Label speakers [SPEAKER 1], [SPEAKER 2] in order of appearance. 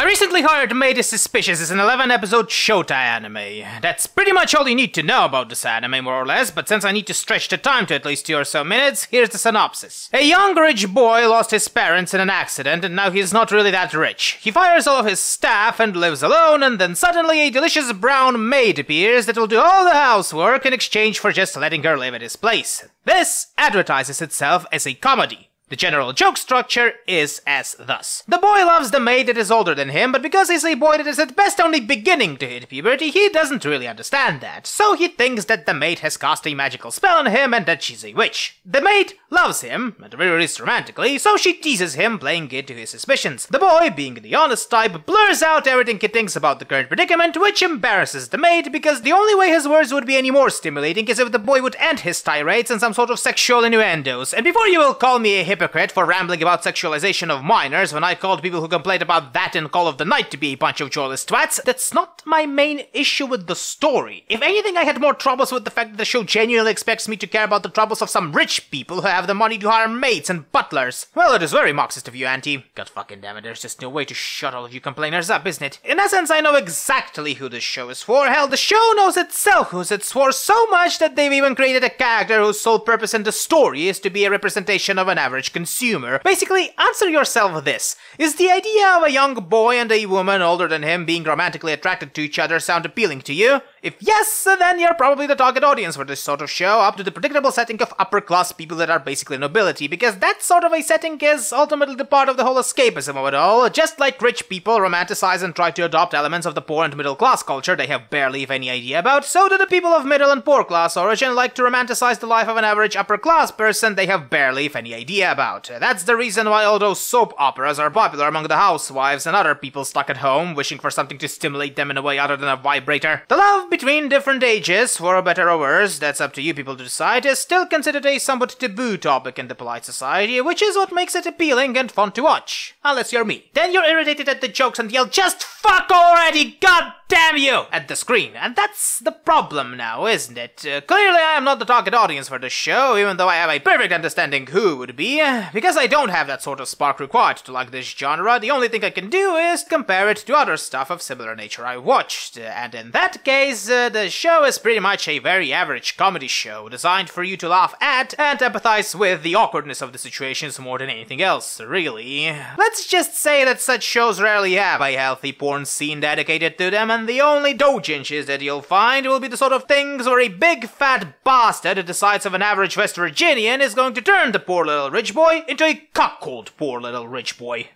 [SPEAKER 1] My Recently Hired Maid is Suspicious is an 11-episode Shota anime. That's pretty much all you need to know about this anime, more or less, but since I need to stretch the time to at least 2 or so minutes, here's the synopsis. A young rich boy lost his parents in an accident, and now he's not really that rich. He fires all of his staff and lives alone, and then suddenly a delicious brown maid appears that will do all the housework in exchange for just letting her live at his place. This advertises itself as a comedy. The general joke structure is as thus. The boy loves the maid that is older than him, but because he's a boy that is at best only beginning to hit puberty, he doesn't really understand that. So he thinks that the maid has cast a magical spell on him and that she's a witch. The maid loves him, at the very least romantically, so she teases him, playing into his suspicions. The boy, being the honest type, blurs out everything he thinks about the current predicament, which embarrasses the maid, because the only way his words would be any more stimulating is if the boy would end his tirades in some sort of sexual innuendos. And before you will call me a hypocrite for rambling about sexualization of minors when I called people who complained about that in Call of the Night to be a bunch of joyless twats, that's not my main issue with the story. If anything, I had more troubles with the fact that the show genuinely expects me to care about the troubles of some rich people who have the money to hire maids and butlers. Well, it is very Marxist of you, Auntie. God fucking damn it, there's just no way to shut all of you complainers up, isn't it? In essence, I know exactly who this show is for. Hell, the show knows itself who it's for so much that they've even created a character whose sole purpose in the story is to be a representation of an average consumer. Basically, answer yourself this. Is the idea of a young boy and a woman older than him being romantically attracted to each other sound appealing to you? If yes, then you're probably the target audience for this sort of show, up to the predictable setting of upper-class people that are basically nobility, because that sort of a setting is ultimately the part of the whole escapism of it all. Just like rich people romanticize and try to adopt elements of the poor and middle-class culture they have barely if any idea about, so do the people of middle and poor-class origin like to romanticize the life of an average upper-class person they have barely if any idea about. That's the reason why all those soap operas are popular among the housewives and other people stuck at home, wishing for something to stimulate them in a way other than a vibrator. The love between different ages, for better or worse, that's up to you people to decide, is still considered a somewhat taboo topic in the polite society, which is what makes it appealing and fun to watch. Unless you're me. Then you're irritated at the jokes and yell, "Just fuck already, god damn you!" at the screen. And that's the problem now, isn't it? Clearly I am not the target audience for this show, even though I have a perfect understanding who would be. Because I don't have that sort of spark required to like this genre, the only thing I can do is compare it to other stuff of similar nature I watched. And in that case, the show is pretty much a very average comedy show, designed for you to laugh at and empathize with the awkwardness of the situations more than anything else, really. Let's just say that such shows rarely have a healthy porn scene dedicated to them, and the only doujinshis that you'll find will be the sort of things where a big fat bastard the size of an average West Virginian is going to turn the poor little rich boy into a cuckold poor little rich boy.